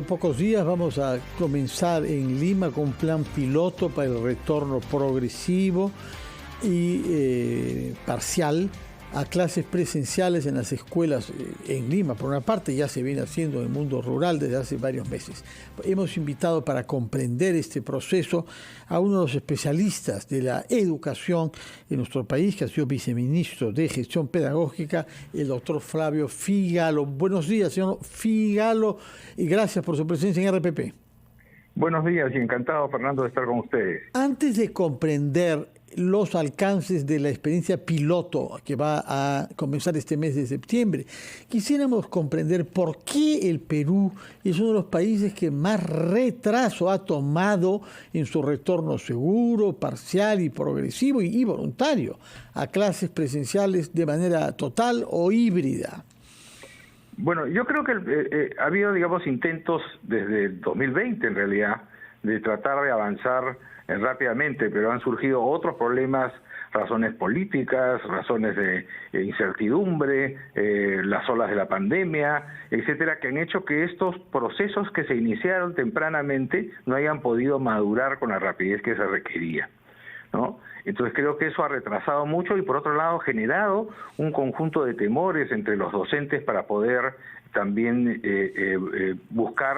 pocos días vamos a comenzar en Lima con un plan piloto para el retorno progresivo y parcial a clases presenciales en las escuelas en Lima. Por una parte, ya se viene haciendo en el mundo rural desde hace varios meses. Hemos invitado para comprender este proceso a uno de los especialistas de la educación en nuestro país, que ha sido viceministro de Gestión Pedagógica, el doctor Flavio Figalo. Buenos días, señor Figalo, y gracias por su presencia en RPP. Buenos días y encantado, Fernando, de estar con ustedes. Antes de comprender los alcances de la experiencia piloto que va a comenzar este mes de septiembre, quisiéramos comprender por qué el Perú es uno de los países que más retraso ha tomado en su retorno seguro, parcial y progresivo y voluntario a clases presenciales de manera total o híbrida. Bueno, yo creo que ha habido, digamos, intentos desde el 2020, en realidad, de tratar de avanzar rápidamente, pero han surgido otros problemas, razones políticas, razones de incertidumbre, las olas de la pandemia, etcétera, que han hecho que estos procesos que se iniciaron tempranamente no hayan podido madurar con la rapidez que se requería, ¿no? Entonces creo que eso ha retrasado mucho y por otro lado ha generado un conjunto de temores entre los docentes para poder también buscar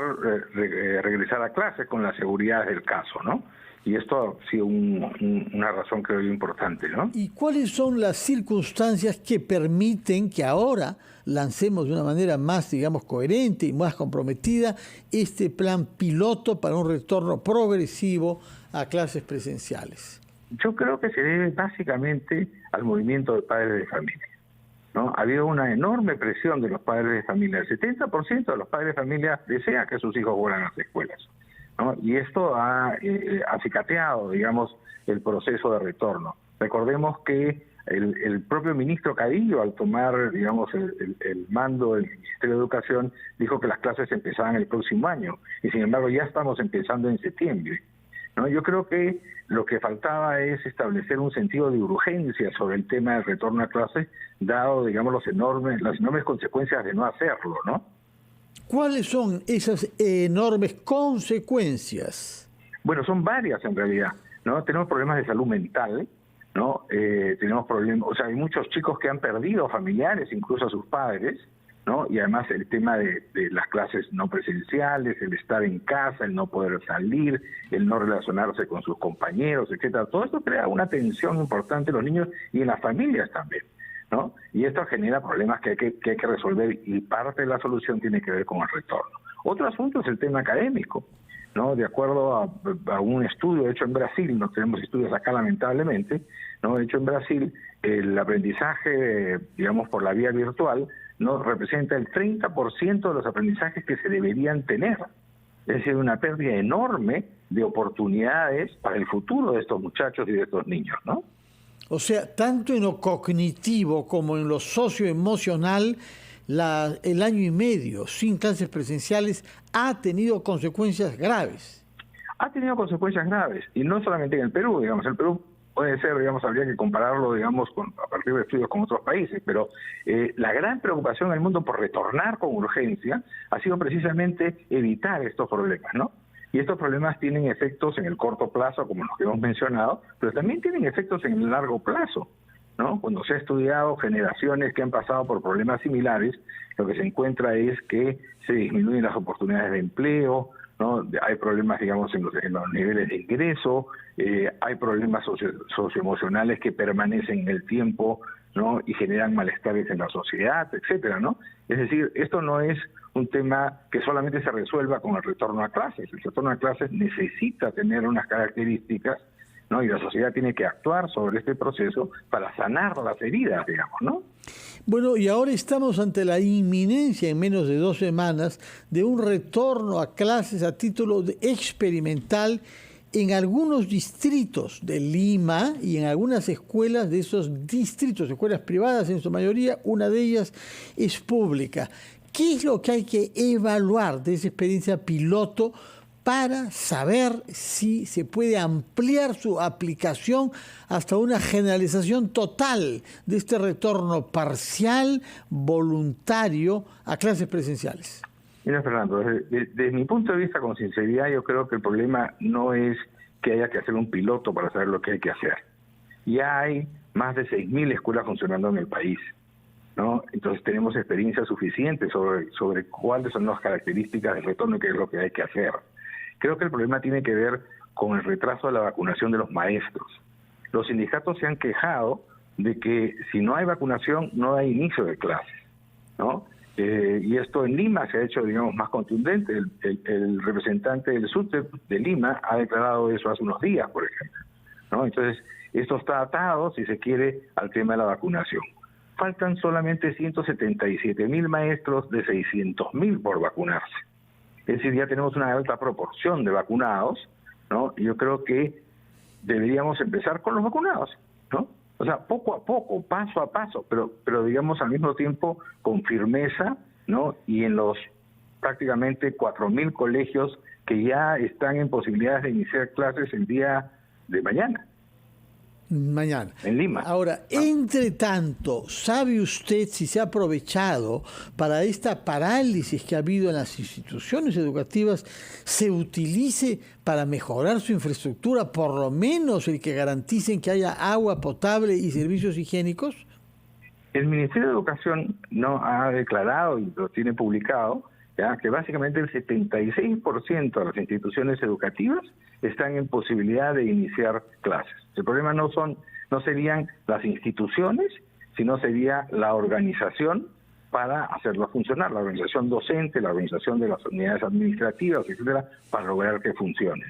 regresar a clases con la seguridad del caso, ¿no? Y esto ha sido una razón, creo yo, importante, ¿no? ¿Y cuáles son las circunstancias que permiten que ahora lancemos de una manera más, digamos, coherente y más comprometida este plan piloto para un retorno progresivo a clases presenciales? Yo creo que se debe básicamente al movimiento de padres de familia, ¿no? Ha habido una enorme presión de los padres de familia. El 70% de los padres de familia desea que sus hijos vuelvan a las escuelas, ¿no? Y esto ha acicateado, digamos, el proceso de retorno. Recordemos que el propio ministro Cadillo, al tomar, digamos, el mando del Ministerio de Educación, dijo que las clases empezaban el próximo año, y sin embargo ya estamos empezando en septiembre, ¿no? Yo creo que lo que faltaba es establecer un sentido de urgencia sobre el tema del retorno a clases, dado, digamos, las enormes consecuencias de no hacerlo, ¿no? ¿Cuáles son esas enormes consecuencias? Bueno, son varias en realidad, ¿no? Tenemos problemas de salud mental, ¿no? Tenemos problemas, o sea, hay muchos chicos que han perdido familiares, incluso a sus padres, ¿no? Y además el tema de las clases no presenciales, el estar en casa, el no poder salir, el no relacionarse con sus compañeros, etcétera. Todo esto crea una tensión importante en los niños y en las familias también, ¿no? Y esto genera problemas que hay que resolver, y parte de la solución tiene que ver con el retorno. Otro asunto es el tema académico, ¿no? De acuerdo a un estudio hecho en Brasil, no tenemos estudios acá lamentablemente, ¿no? Hecho en Brasil, el aprendizaje, digamos, por la vía virtual, no representa el 30% de los aprendizajes que se deberían tener. Es decir, una pérdida enorme de oportunidades para el futuro de estos muchachos y de estos niños, ¿no? O sea, tanto en lo cognitivo como en lo socioemocional, el año y medio sin clases presenciales ha tenido consecuencias graves. Ha tenido consecuencias graves, y no solamente en el Perú, digamos, el Perú puede ser, digamos, habría que compararlo, digamos, a partir de estudios con otros países, pero la gran preocupación en el mundo por retornar con urgencia ha sido precisamente evitar estos problemas, ¿no? Y estos problemas tienen efectos en el corto plazo, como los que hemos mencionado, pero también tienen efectos en el largo plazo, ¿no? Cuando se ha estudiado generaciones que han pasado por problemas similares, lo que se encuentra es que se disminuyen las oportunidades de empleo, ¿no? Hay problemas, digamos, en los niveles de ingreso, hay problemas socioemocionales que permanecen en el tiempo, ¿no? Y generan malestares en la sociedad, etcétera, ¿no? Es decir, esto no es un tema que solamente se resuelva con el retorno a clases. El retorno a clases necesita tener unas características, ¿no? Y la sociedad tiene que actuar sobre este proceso para sanar las heridas, digamos, ¿no? Bueno, y ahora estamos ante la inminencia en menos de 2 semanas de un retorno a clases a título experimental en algunos distritos de Lima y en algunas escuelas de esos distritos, escuelas privadas en su mayoría, una de ellas es pública. ¿Qué es lo que hay que evaluar de esa experiencia piloto para saber si se puede ampliar su aplicación hasta una generalización total de este retorno parcial, voluntario, a clases presenciales? Mira, Fernando, desde mi punto de vista, con sinceridad, yo creo que el problema no es que haya que hacer un piloto para saber lo que hay que hacer. Ya hay más de 6.000 escuelas funcionando en el país, ¿no? Entonces tenemos experiencia suficiente sobre cuáles son las características del retorno y qué es lo que hay que hacer. Creo que el problema tiene que ver con el retraso de la vacunación de los maestros. Los sindicatos se han quejado de que si no hay vacunación no hay inicio de clases, ¿no? Y esto en Lima se ha hecho, digamos, más contundente. El representante del SUTEP de Lima ha declarado eso hace unos días, por ejemplo, ¿no? Entonces, esto está atado, si se quiere, al tema de la vacunación. Faltan solamente 177.000 maestros de 600.000 por vacunarse. Es decir, ya tenemos una alta proporción de vacunados, ¿no? Y yo creo que deberíamos empezar con los vacunados, ¿no? O sea, poco a poco, paso a paso, pero digamos al mismo tiempo con firmeza, ¿no? Y en los prácticamente 4.000 colegios que ya están en posibilidades de iniciar clases el día de mañana. Mañana. En Lima. Ahora, entre tanto, ¿sabe usted si se ha aprovechado para esta parálisis que ha habido en las instituciones educativas, se utilice para mejorar su infraestructura, por lo menos el que garanticen que haya agua potable y servicios higiénicos? El Ministerio de Educación no ha declarado y lo tiene publicado, ¿ya?, que básicamente el 76% de las instituciones educativas están en posibilidad de iniciar clases. El problema no serían las instituciones, sino sería la organización para hacerlo funcionar, la organización docente, la organización de las unidades administrativas, etcétera, para lograr que funcione.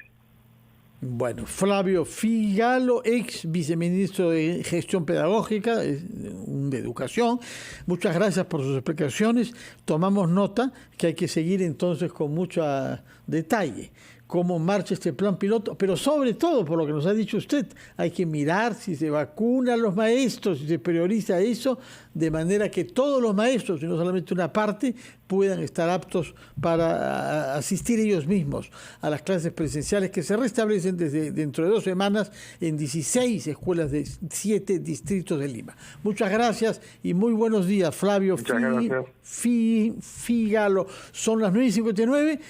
Bueno, Flavio Figallo, ex viceministro de Gestión Pedagógica, de Educación, muchas gracias por sus explicaciones. Tomamos nota que hay que seguir entonces con mucho detalle cómo marcha este plan piloto, pero sobre todo, por lo que nos ha dicho usted, hay que mirar si se vacuna a los maestros, si se prioriza eso, de manera que todos los maestros, y no solamente una parte, puedan estar aptos para asistir ellos mismos a las clases presenciales que se restablecen desde dentro de 2 semanas en 16 escuelas de 7 distritos de Lima. Muchas gracias y muy buenos días, Flavio Figallo. Son las 9:59.